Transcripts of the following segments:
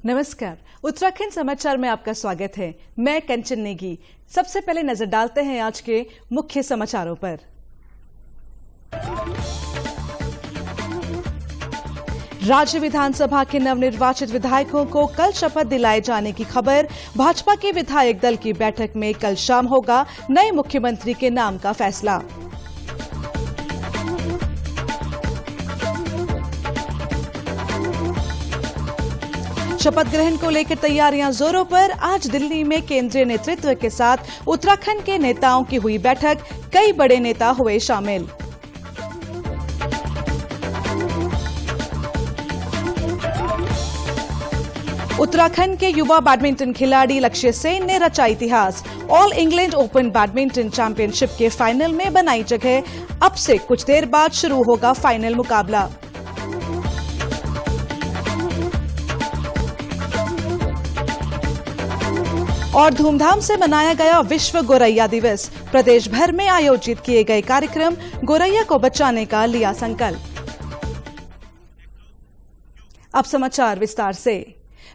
नमस्कार, उत्तराखंड समाचार में आपका स्वागत है। मैं कंचन नेगी। सबसे पहले नजर डालते हैं आज के मुख्य समाचारों पर। राज्य विधानसभा के नवनिर्वाचित विधायकों को कल शपथ दिलाए जाने की खबर। भाजपा के विधायक दल की बैठक में कल शाम होगा नए मुख्यमंत्री के नाम का फैसला। शपथ ग्रहण को लेकर तैयारियां जोरों पर। आज दिल्ली में केंद्रीय नेतृत्व के साथ उत्तराखंड के नेताओं की हुई बैठक। कई बड़े नेता हुए शामिल। उत्तराखंड के युवा बैडमिंटन खिलाड़ी लक्ष्य सेन ने रचा इतिहास। All England open badminton championship के फाइनल में बनाई जगह। अब से कुछ देर बाद शुरू होगा फाइनल मुकाबला। और धूमधाम से मनाया गया विश्व गोरैया दिवस। प्रदेश भर में आयोजित किए गए कार्यक्रम। गोरैया को बचाने का लिया संकल्प। अब समाचार विस्तार से।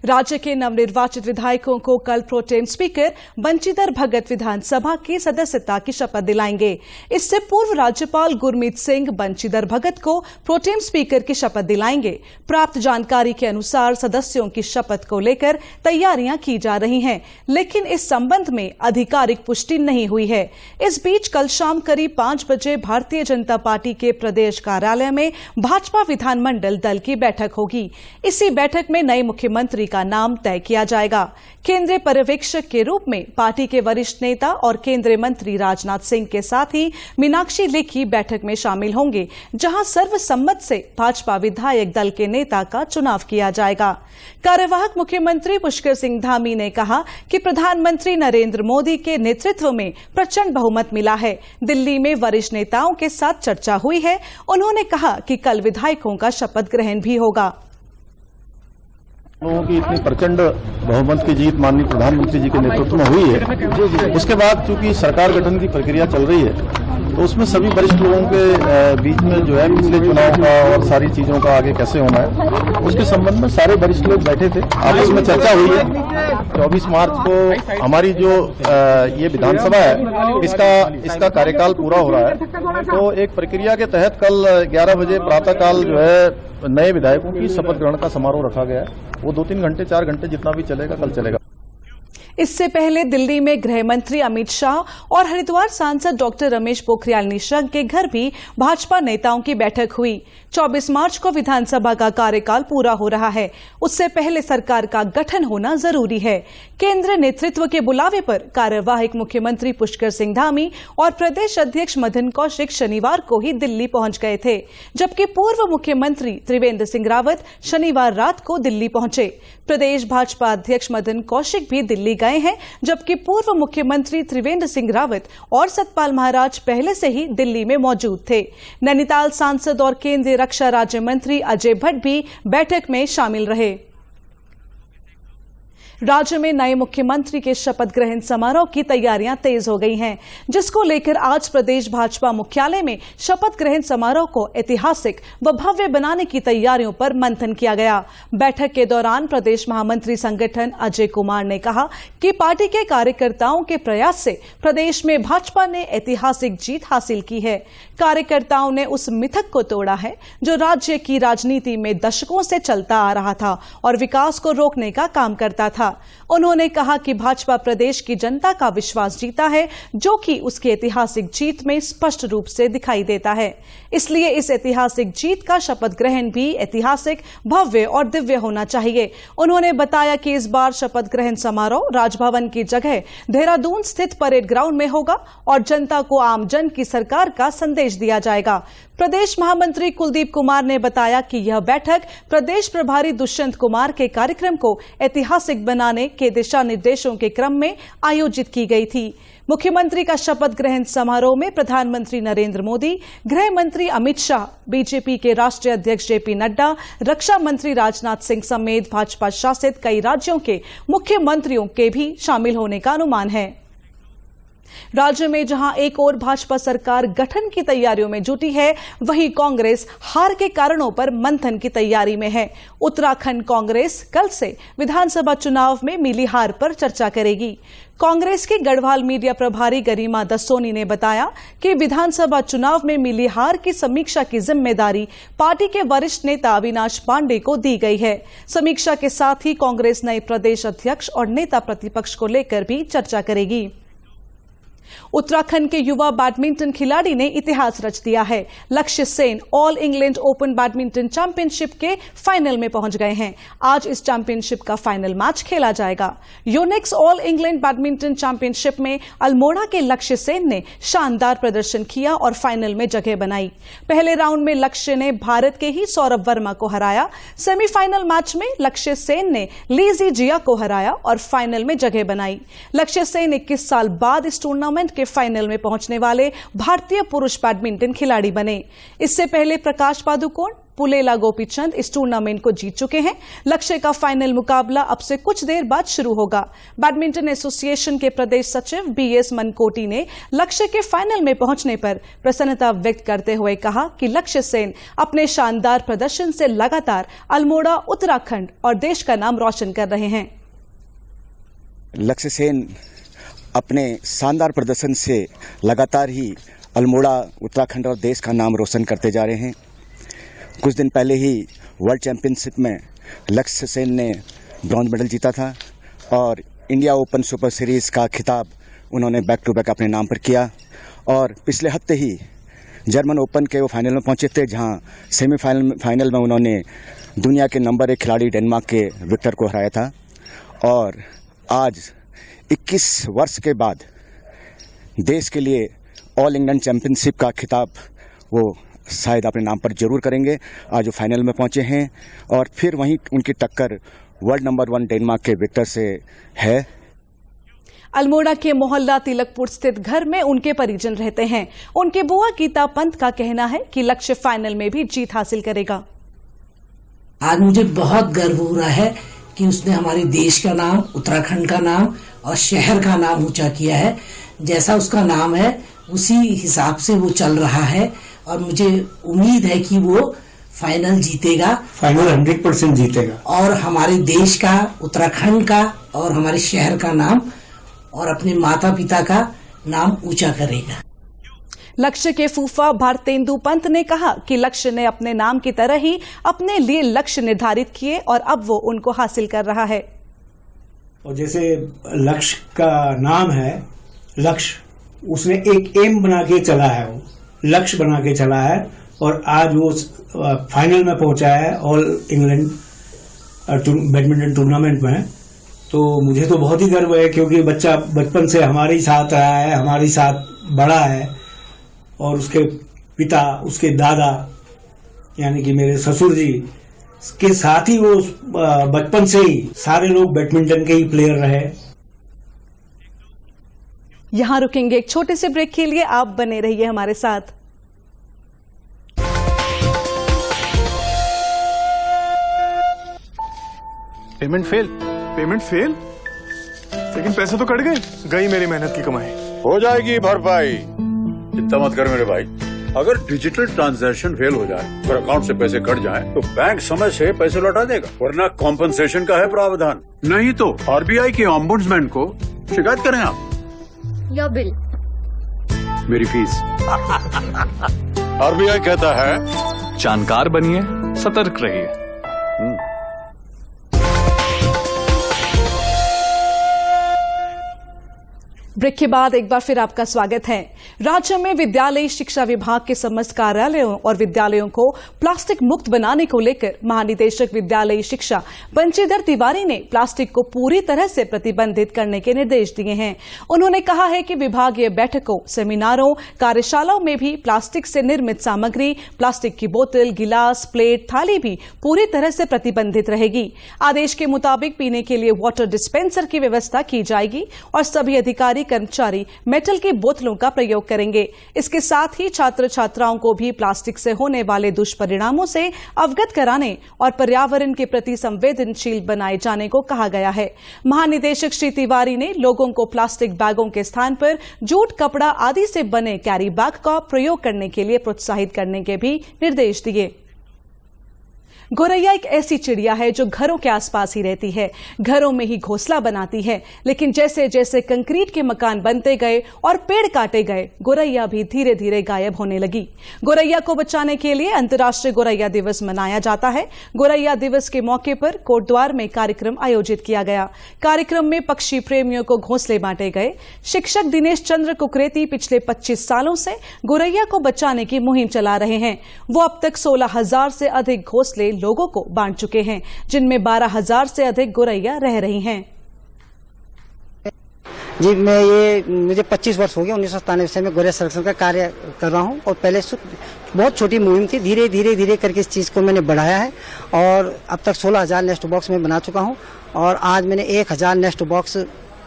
राज्य के नवनिर्वाचित विधायकों को कल प्रोटेम स्पीकर बंशीधर भगत विधानसभा की सदस्यता की शपथ दिलाएंगे। इससे पूर्व राज्यपाल गुरमीत सिंह बंशीधर भगत को प्रोटेम स्पीकर की शपथ दिलाएंगे। प्राप्त जानकारी के अनुसार सदस्यों की शपथ को लेकर तैयारियां की जा रही हैं, लेकिन इस संबंध में आधिकारिक पुष्टि नहीं हुई है। इस बीच कल शाम करीब 5 बजे भारतीय जनता पार्टी के प्रदेश कार्यालय में भाजपा विधानमंडल दल की बैठक होगी। इसी बैठक में नए मुख्यमंत्री का नाम तय किया जाएगा। केंद्रीय पर्यवेक्षक के रूप में पार्टी के वरिष्ठ नेता और केंद्रीय मंत्री राजनाथ सिंह के साथ ही मीनाक्षी लेखी बैठक में शामिल होंगे, जहां सर्वसम्मत से भाजपा विधायक दल के नेता का चुनाव किया जाएगा। कार्यवाहक मुख्यमंत्री पुष्कर सिंह धामी ने कहा कि प्रधानमंत्री नरेंद्र मोदी के नेतृत्व में प्रचंड बहुमत मिला है। दिल्ली में वरिष्ठ नेताओं के साथ चर्चा हुई है। उन्होंने कहा कि कल विधायकों का शपथ ग्रहण भी होगा। लोगों की इतनी प्रचंड बहुमत की जीत माननीय प्रधानमंत्री जी के नेतृत्व में हुई है। उसके बाद चूंकि सरकार गठन की प्रक्रिया चल रही है, तो उसमें सभी वरिष्ठ लोगों के बीच में जो है पिछले चुनाव का और सारी चीजों का आगे कैसे होना है, उसके संबंध में सारे वरिष्ठ लोग बैठे थे। आपस में चर्चा हुई है। 24 मार्च को हमारी जो ये विधानसभा है, इसका कार्यकाल पूरा हो रहा है। तो एक प्रक्रिया के तहत कल 11 बजे प्रातःकाल जो है नए विधायकों की शपथ ग्रहण का समारोह रखा गया है। वो 2-3 घंटे 4 घंटे जितना भी चलेगा कल चलेगा। इससे पहले दिल्ली में गृह मंत्री अमित शाह और हरिद्वार सांसद डॉक्टर रमेश पोखरियाल निशंक के घर भी भाजपा नेताओं की बैठक हुई। 24 मार्च को विधानसभा का कार्यकाल पूरा हो रहा है। उससे पहले सरकार का गठन होना जरूरी है। केंद्रीय नेतृत्व के बुलावे पर कार्यवाहक मुख्यमंत्री पुष्कर सिंह धामी और प्रदेश अध्यक्ष मदन कौशिक शनिवार को ही दिल्ली पहुंच गए थे, जबकि पूर्व मुख्यमंत्री त्रिवेंद्र सिंह रावत शनिवार रात को दिल्ली पहुंचे। प्रदेश भाजपा अध्यक्ष मदन कौशिक भी दिल्ली गए हैं, जबकि पूर्व मुख्यमंत्री त्रिवेंद्र सिंह रावत और सतपाल महाराज पहले से ही दिल्ली में मौजूद थे। नैनीताल सांसद और केंद्रीय रक्षा राज्य मंत्री अजय भट्ट भी बैठक में शामिल रहे। राज्य में नए मुख्यमंत्री के शपथ ग्रहण समारोह की तैयारियां तेज हो गई हैं, जिसको लेकर आज प्रदेश भाजपा मुख्यालय में शपथ ग्रहण समारोह को ऐतिहासिक व भव्य बनाने की तैयारियों पर मंथन किया गया। बैठक के दौरान प्रदेश महामंत्री संगठन अजय कुमार ने कहा कि पार्टी के कार्यकर्ताओं के प्रयास से प्रदेश में भाजपा ने ऐतिहासिक जीत हासिल की है। कार्यकर्ताओं ने उस मिथक को तोड़ा है जो राज्य की राजनीति में दशकों से चलता आ रहा था और विकास को रोकने का काम करता था। उन्होंने कहा कि भाजपा प्रदेश की जनता का विश्वास जीता है, जो कि उसकी ऐतिहासिक जीत में स्पष्ट रूप से दिखाई देता है। इसलिए इस ऐतिहासिक जीत का शपथ ग्रहण भी ऐतिहासिक, भव्य और दिव्य होना चाहिए। उन्होंने बताया कि इस बार शपथ ग्रहण समारोह राजभवन की जगह देहरादून स्थित परेड ग्राउंड में होगा और जनता को आम जन की सरकार का संदेश दिया जाएगा। प्रदेश महामंत्री कुलदीप कुमार ने बताया कि यह बैठक प्रदेश प्रभारी दुष्यंत कुमार के कार्यक्रम को ऐतिहासिक बनाने के दिशा निर्देशों के क्रम में आयोजित की गई थी। मुख्यमंत्री का शपथ ग्रहण समारोह में प्रधानमंत्री नरेंद्र मोदी, गृह मंत्री अमित शाह, बीजेपी के राष्ट्रीय अध्यक्ष जेपी नड्डा, रक्षा मंत्री राजनाथ सिंह समेत भाजपा शासित कई राज्यों के मुख्यमंत्रियों के भी शामिल होने का अनुमान है। राज्य में जहां एक ओर भाजपा सरकार गठन की तैयारियों में जुटी है, वहीं कांग्रेस हार के कारणों पर मंथन की तैयारी में है। उत्तराखंड कांग्रेस कल से विधानसभा चुनाव में मिली हार पर चर्चा करेगी। कांग्रेस की गढ़वाल मीडिया प्रभारी गरिमा दसोनी ने बताया कि विधानसभा चुनाव में मिली हार की समीक्षा की जिम्मेदारी पार्टी के वरिष्ठ नेता अविनाश पांडे को दी गई है। समीक्षा के साथ ही कांग्रेस नए प्रदेश अध्यक्ष और नेता प्रतिपक्ष को लेकर भी चर्चा करेगी। उत्तराखंड के युवा बैडमिंटन खिलाड़ी ने इतिहास रच दिया है। लक्ष्य Sen all England open badminton championship के फाइनल में पहुंच गए हैं। आज इस चैंपियनशिप का फाइनल मैच खेला जाएगा। Unix all England badminton championship में अल्मोड़ा के लक्ष्य सेन ने शानदार प्रदर्शन किया और फाइनल में जगह बनाई। पहले राउंड में लक्ष्य ने भारत के ही सौरभ वर्मा को हराया। सेमीफाइनल मैच में लक्ष्य सेन ने ली जिजिया को हराया और फाइनल में जगह बनाई। लक्ष्य सेन 21 साल बाद इस टूर्नामेंट के फाइनल में पहुंचने वाले भारतीय पुरुष बैडमिंटन खिलाड़ी बने। इससे पहले प्रकाश पादुकोण, पुलेला गोपीचंद इस टूर्नामेंट को जीत चुके हैं। लक्ष्य का फाइनल मुकाबला अब से कुछ देर बाद शुरू होगा। बैडमिंटन एसोसिएशन के प्रदेश सचिव बीएस मनकोटी ने लक्ष्य के फाइनल में पहुंचने पर प्रसन्नता व्यक्त करते हुए कहा कि लक्ष्य सेन अपने शानदार प्रदर्शन से लगातार अल्मोड़ा, उत्तराखंड और देश का नाम रोशन कर रहे हैं। लक्ष्य सेन अपने शानदार प्रदर्शन से लगातार ही अल्मोड़ा, उत्तराखंड और देश का नाम रोशन करते जा रहे हैं। कुछ दिन पहले ही वर्ल्ड चैंपियनशिप में लक्ष्य सेन ने ब्रॉन्ज मेडल जीता था और इंडिया ओपन सुपर सीरीज का खिताब उन्होंने बैक टू बैक अपने नाम पर किया। और पिछले हफ्ते ही जर्मन ओपन के वो फाइनल में पहुंचे थे, जहां सेमीफाइनल में उन्होंने दुनिया के नंबर 1 खिलाड़ी डेनमार्क के विक्टर को हराया था। और आज 21 वर्ष के बाद देश के लिए ऑल इंग्लैंड चैंपियनशिप का खिताब वो शायद अपने नाम पर जरूर करेंगे। आज वो फाइनल में पहुंचे हैं और फिर वहीं उनकी टक्कर वर्ल्ड नंबर 1 डेनमार्क के विक्टर से है। अल्मोड़ा के मोहल्ला तिलकपुर स्थित घर में उनके परिजन रहते हैं। उनकी बुआ गीता पंत का कहना है कि लक्ष्य फाइनल में भी जीत हासिल करेगा। आज मुझे बहुत गर्व हो रहा है कि उसने हमारे देश का नाम, उत्तराखंड का नाम और शहर का नाम ऊंचा किया है। जैसा उसका नाम है उसी हिसाब से वो चल रहा है और मुझे उम्मीद है कि वो फाइनल जीतेगा। फाइनल 100% जीतेगा और हमारे देश का, उत्तराखंड का और हमारे शहर का नाम और अपने माता पिता का नाम ऊंचा करेगा। लक्ष्य के फूफा भारतेंदु पंत ने कहा कि लक्ष्य ने अपने नाम की तरह ही अपने लिए लक्ष्य निर्धारित किए और अब वो उनको हासिल कर रहा है। और जैसे लक्ष्य का नाम है लक्ष्य, उसने एक एम बना के चला है, वो लक्ष्य बना के चला है और आज वो फाइनल में पहुंचा है ऑल इंग्लैंड बैडमिंटन टूर्नामेंट में। तो मुझे तो बहुत ही गर्व है क्योंकि बच्चा बचपन से हमारे ही साथ रहा है, हमारे ही साथ बड़ा है और उसके पिता, उसके दादा यानी कि मेरे ससुर जी के साथ ही वो बचपन से ही सारे लोग बैडमिंटन के ही प्लेयर रहे। यहां रुकेंगे एक छोटे से ब्रेक के लिए, आप बने रहिए हमारे साथ। Payment fail? लेकिन पैसे तो कट गई मेरी मेहनत की कमाई। हो जाएगी भरपाई, चिंता मत कर मेरे भाई। अगर डिजिटल ट्रांजैक्शन फेल हो जाए और अकाउंट से पैसे कट जाएं, तो बैंक समय से पैसे लौटा देगा, वरना कॉम्पनसेशन का है प्रावधान। नहीं तो आरबीआई के ओम्बुड्समैन को शिकायत करें आप। योर बिल, मेरी फीस। आरबीआई कहता है जानकार बनिए, सतर्क रहिए। ब्रेक के बाद एक बार फिर आपका स्वागत है। राज्य में विद्यालयी शिक्षा विभाग के समस्त कार्यालयों और विद्यालयों को प्लास्टिक मुक्त बनाने को लेकर महानिदेशक विद्यालयी शिक्षा बंशीधर तिवारी ने प्लास्टिक को पूरी तरह से प्रतिबंधित करने के निर्देश दिए हैं। उन्होंने कहा है कि विभागीय बैठकों, सेमिनारों, कार्यशालाओं में भी प्लास्टिक से निर्मित सामग्री, प्लास्टिक की बोतल, गिलास, प्लेट, थाली भी पूरी तरह से प्रतिबंधित रहेगी। आदेश के मुताबिक पीने के लिए वाटर डिस्पेंसर की व्यवस्था की जाएगी और सभी अधिकारी कर्मचारी मेटल की बोतलों का प्रयोग करेंगे। इसके साथ ही छात्र छात्राओं को भी प्लास्टिक से होने वाले दुष्परिणामों से अवगत कराने और पर्यावरण के प्रति संवेदनशील बनाए जाने को कहा गया है। महानिदेशक श्री तिवारी ने लोगों को प्लास्टिक बैगों के स्थान पर जूट, कपड़ा आदि से बने कैरी बैग का प्रयोग करने के लिए प्रोत्साहित करने के भी निर्देश दिए। गोरैया एक ऐसी चिड़िया है जो घरों के आसपास ही रहती है, घरों में ही घोंसला बनाती है, लेकिन जैसे जैसे कंक्रीट के मकान बनते गए और पेड़ काटे गए, गोरैया भी धीरे धीरे गायब होने लगी। गोरैया को बचाने के लिए अंतर्राष्ट्रीय गोरैया दिवस मनाया जाता है। गोरैया दिवस के मौके पर कोटद्वार में कार्यक्रम आयोजित किया गया। कार्यक्रम में पक्षी प्रेमियों को घोंसले बांटे गए। शिक्षक दिनेश चंद्र कुकरेती पिछले 25 सालों से गोरैया को बचाने की मुहिम चला रहे हैं। वो अब तक 16,000 से अधिक घोंसले लोगों को बांट चुके हैं, जिनमें 12,000 से अधिक गोरैया रह रही हैं। जी, मुझे 25 वर्ष हो गए। 1997 से मैं गोरैया संरक्षण का कार्य कर रहा हूं और पहले बहुत छोटी मुहिम थी। धीरे धीरे करके इस चीज को मैंने बढ़ाया है और अब तक 16,000 नेस्ट बॉक्स में बना चुका हूं और आज मैंने 1,000 नेस्ट बॉक्स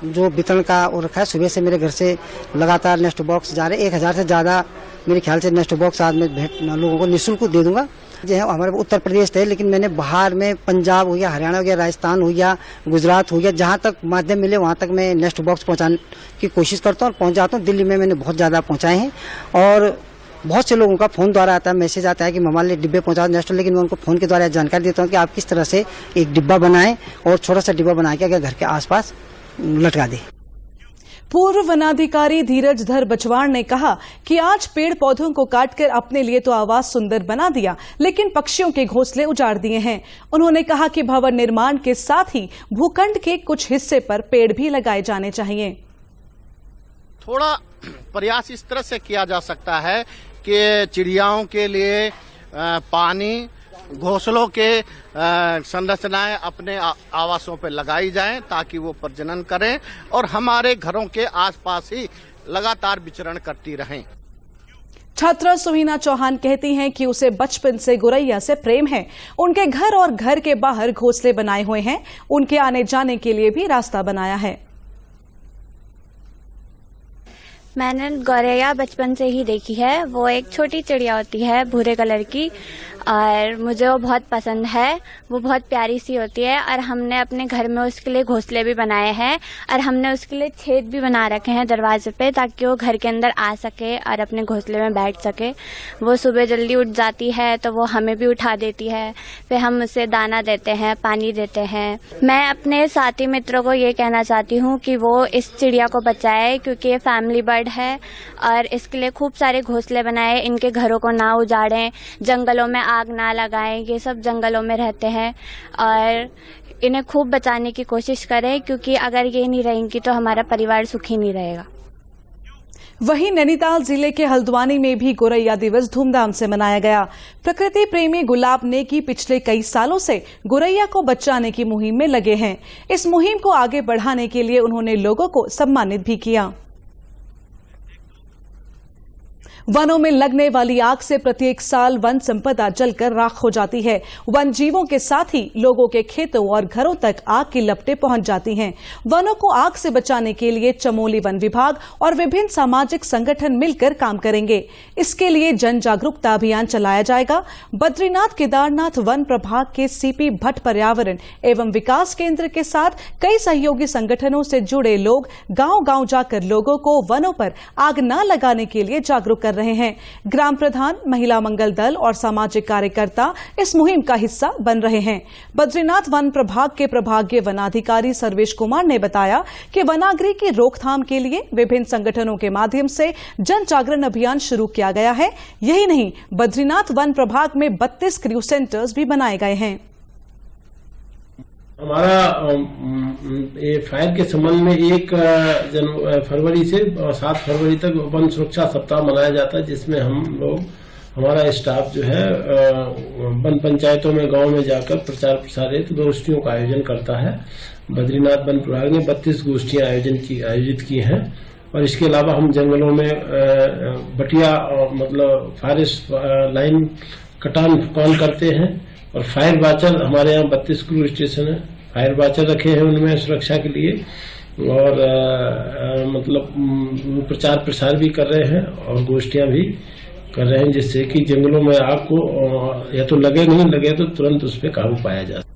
जो वितरण का वो रखा है। सुबह से मेरे घर से लगातार नेस्ट बॉक्स जा रहे हैं। 1,000 से ज्यादा मेरे ख्याल से नेस्ट बॉक्स आज मैं लोगों को निःशुल्क दे दूंगा। जो है हमारे उत्तर प्रदेश थे, लेकिन मैंने बाहर में पंजाब हो गया, हरियाणा हो गया, राजस्थान हो गया, गुजरात हो गया, जहां तक माध्यम मिले वहां तक मैं नेस्ट बॉक्स पहुंचाने की कोशिश करता हूं और पहुंच जाता हूं। दिल्ली में मैंने बहुत ज्यादा पहुंचाए हैं और बहुत से लोगों का फोन द्वारा आता है, मैसेज आता है कि हमारे लिए डिब्बे पहुंचा नेस्ट, लेकिन मैं उनको फोन के द्वारा जानकारी देता हूँ कि आप किस तरह से एक डिब्बा बनाएं और छोटा सा डिब्बा बना के अगर घर के आसपास लटका दें। पूर्व वनाधिकारी धीरज धर बचवाड़ ने कहा कि आज पेड़ पौधों को काटकर अपने लिए तो आवास सुंदर बना दिया, लेकिन पक्षियों के घोंसले उजाड़ दिए हैं। उन्होंने कहा कि भवन निर्माण के साथ ही भूखंड के कुछ हिस्से पर पेड़ भी लगाए जाने चाहिए। थोड़ा प्रयास इस तरह से किया जा सकता है कि चिड़ियाओं के लिए पानी, घोंसलों के संरचनाएं अपने आवासों पर लगाई जाएं ताकि वो प्रजनन करें और हमारे घरों के आसपास ही लगातार विचरण करती रहें। छात्रा सुहीना चौहान कहती हैं कि उसे बचपन से गोरैया से प्रेम है। उनके घर और घर के बाहर घोंसले बनाए हुए हैं। उनके आने जाने के लिए भी रास्ता बनाया है। मैंने गोरैया बचपन से ही देखी है। वो एक छोटी चिड़िया होती है भूरे कलर की और मुझे वो बहुत पसंद है। वो बहुत प्यारी सी होती है और हमने अपने घर में उसके लिए घोंसले भी बनाए हैं और हमने उसके लिए छेद भी बना रखे हैं दरवाजे पे ताकि वो घर के अंदर आ सके और अपने घोंसले में बैठ सके। वो सुबह जल्दी उठ जाती है तो वो हमें भी उठा देती है। फिर हम उसे दाना देते हैं, पानी देते हैं। मैं अपने साथी मित्रों को ये कहना चाहती हूँ कि वो इस चिड़िया को बचाए क्योंकि ये फैमिली बर्ड है और इसके लिए खूब सारे घोंसले बनाए। इनके घरों को ना उजाड़ें, जंगलों में आग ना लगाएं। ये सब जंगलों में रहते हैं और इन्हें खूब बचाने की कोशिश करें क्योंकि अगर ये नहीं रहेंगी तो हमारा परिवार सुखी नहीं रहेगा। वहीं नैनीताल जिले के हल्द्वानी में भी गोरैया दिवस धूमधाम से मनाया गया। प्रकृति प्रेमी गुलाब नेगी पिछले कई सालों से गोरैया को बचाने की मुहिम में लगे हैं। इस मुहिम को आगे बढ़ाने के लिए उन्होंने लोगों को सम्मानित भी किया। वनों में लगने वाली आग से प्रत्येक साल वन संपदा जलकर राख हो जाती है। वन जीवों के साथ ही लोगों के खेतों और घरों तक आग की लपटें पहुंच जाती हैं। वनों को आग से बचाने के लिए चमोली वन विभाग और विभिन्न सामाजिक संगठन मिलकर काम करेंगे। इसके लिए जन जागरूकता अभियान चलाया जाएगा। बद्रीनाथ केदारनाथ वन प्रभाग के सीपी भट्ट पर्यावरण एवं विकास केंद्र के साथ कई सहयोगी संगठनों से जुड़े लोग गांव-गांव जाकर लोगों को वनों पर आग न लगाने के लिए जागरूक कर रहे हैं। ग्राम प्रधान, महिला मंगल दल और सामाजिक कार्यकर्ता इस मुहिम का हिस्सा बन रहे हैं। बद्रीनाथ वन प्रभाग के प्रभागीय वनाधिकारी सर्वेश कुमार ने बताया कि वनाग्नि की रोकथाम के लिए विभिन्न संगठनों के माध्यम से जन जागरण अभियान शुरू किया गया है। यही नहीं, बद्रीनाथ वन प्रभाग में 32 क्रू सेंटर्स भी बनाए गए हैं। हमारा ये फायर के संबंध में 1 फरवरी से 7 फरवरी तक वन सुरक्षा सप्ताह मनाया जाता है, जिसमें हम लोग, हमारा स्टाफ जो है वन पंचायतों में, गांव में जाकर प्रचार प्रसारित गोष्ठियों का आयोजन करता है। बद्रीनाथ वन विभाग ने 32 गोष्ठियां आयोजित की हैं और इसके अलावा हम जंगलों में बटिया मतलब फॉरेस्ट लाइन कटान कौन करते हैं और फायर वाचर, हमारे यहाँ 32 क्रू स्टेशन है, फायर वाचर रखे हैं उनमें सुरक्षा के लिए। और मतलब प्रचार प्रसार भी कर रहे हैं और गोष्ठियां भी कर रहे हैं, जिससे कि जंगलों में आग को या तो लगे नहीं लगे तो तुरंत उस पर काबू पाया जा सके।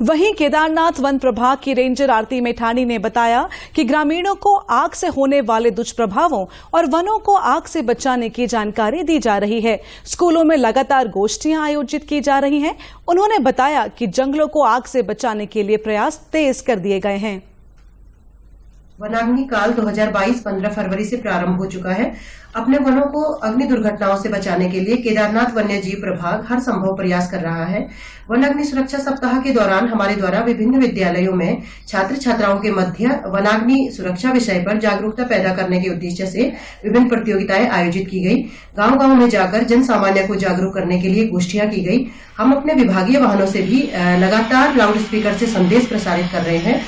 वहीं केदारनाथ वन प्रभाग की रेंजर आरती मेठानी ने बताया कि ग्रामीणों को आग से होने वाले दुष्प्रभावों और वनों को आग से बचाने की जानकारी दी जा रही है। स्कूलों में लगातार गोष्ठियां आयोजित की जा रही हैं। उन्होंने बताया कि जंगलों को आग से बचाने के लिए प्रयास तेज कर दिए गए हैं। वनाग्नि काल 2022 15 फरवरी से प्रारंभ हो चुका है। अपने वनों को अग्नि दुर्घटनाओं से बचाने के लिए केदारनाथ वन्य जीव प्रभाग हर संभव प्रयास कर रहा है। वन अग्नि सुरक्षा सप्ताह के दौरान हमारे द्वारा विभिन्न विद्यालयों में छात्र छात्राओं के मध्य वनाग्नि सुरक्षा विषय पर जागरूकता पैदा करने के उद्देश्य से विभिन्न प्रतियोगिताएं आयोजित की गई। गांव-गांव में जाकर जन सामान्य को जागरूक करने के लिए गोष्ठियां की गई। हम अपने विभागीय वाहनों से भी लगातार लाउड स्पीकर से संदेश प्रसारित कर रहे हैं।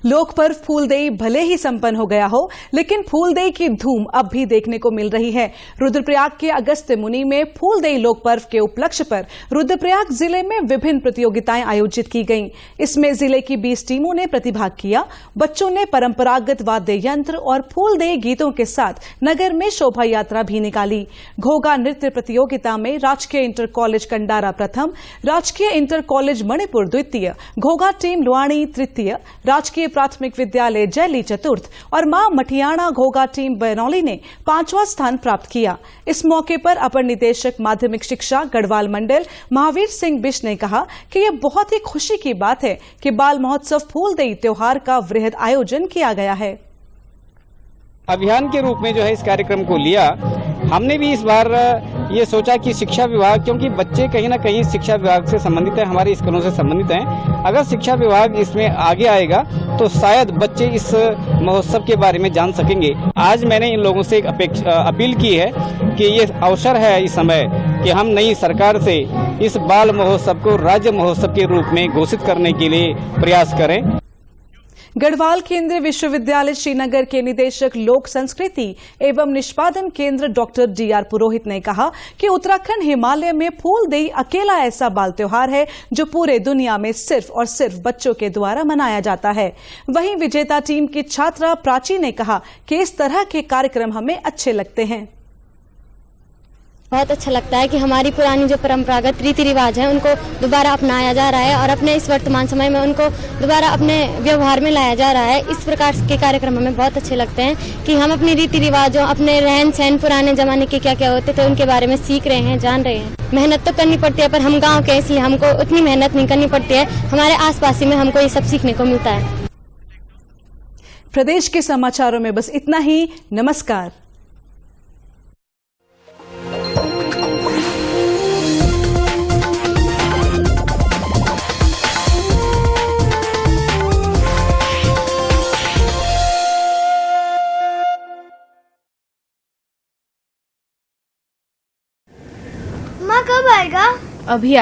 लोक पर्व फूलदेई भले ही संपन्न हो गया हो, लेकिन फूलदेई की धूम अब भी देखने को मिल रही है। रुद्रप्रयाग के अगस्त्य मुनि में फूलदेई लोक पर्व के उपलक्ष्य पर रुद्रप्रयाग जिले में विभिन्न प्रतियोगिताएं आयोजित की गईं। इसमें जिले की 20 टीमों ने प्रतिभाग किया। बच्चों ने परंपरागत वाद्य यंत्र और फूलदेई गीतों के साथ नगर में शोभा यात्रा भी निकाली। घोगा नृत्य प्रतियोगिता में राजकीय इंटर कॉलेज कंडारा प्रथम, राजकीय इंटर कॉलेज मणिपुर द्वितीय, घोगा टीम लुआणी तृतीय, राजकीय प्राथमिक विद्यालय जैली चतुर्थ और मां मठियाणा घोगा टीम बनौली ने 5वां स्थान प्राप्त किया। इस मौके पर अपर निदेशक माध्यमिक शिक्षा गढ़वाल मंडल महावीर सिंह बिश ने कहा कि यह बहुत ही खुशी की बात है कि बाल महोत्सव फूलदेई त्योहार का वृहद आयोजन किया गया है। अभियान के रूप में जो है इस कार्यक्रम को लिया। हमने भी इस बार ये सोचा कि शिक्षा विभाग, क्योंकि बच्चे कहीं ना कहीं शिक्षा विभाग से संबंधित है, हमारे स्कूलों से संबंधित हैं, अगर शिक्षा विभाग इसमें आगे आएगा तो शायद बच्चे इस महोत्सव के बारे में जान सकेंगे। आज मैंने इन लोगों से अपील की है कि ये अवसर है इस समय कि हम नई सरकार से इस बाल महोत्सव को राज्य महोत्सव के रूप में घोषित करने के लिए प्रयास करें। गढ़वाल केंद्रीय विश्वविद्यालय श्रीनगर के निदेशक लोक संस्कृति एवं निष्पादन केंद्र डॉक्टर डीआर पुरोहित ने कहा कि उत्तराखंड हिमालय में फूलदेई अकेला ऐसा बाल त्योहार है जो पूरे दुनिया में सिर्फ और सिर्फ बच्चों के द्वारा मनाया जाता है। वहीं विजेता टीम की छात्रा प्राची ने कहा कि इस तरह के कार्यक्रम हमें अच्छे लगते हैं। बहुत अच्छा लगता है कि हमारी पुरानी जो परंपरागत रीति रिवाज है उनको दोबारा अपनाया जा रहा है और अपने इस वर्तमान समय में उनको दोबारा अपने व्यवहार में लाया जा रहा है। इस प्रकार के कार्यक्रम हमें बहुत अच्छे लगते हैं कि हम अपनी रीति रिवाजों, अपने रहन सहन, पुराने जमाने के क्या क्या होते थे उनके बारे में सीख रहे हैं, जान रहे हैं। मेहनत तो करनी पड़ती है पर हम गाँव के इसलिए हमको उतनी मेहनत नहीं करनी पड़ती है। हमारे आस पास ही में हमको ये सब सीखने को मिलता है। प्रदेश के समाचारों में बस इतना ही। नमस्कार। माँ कब आएगा? अभी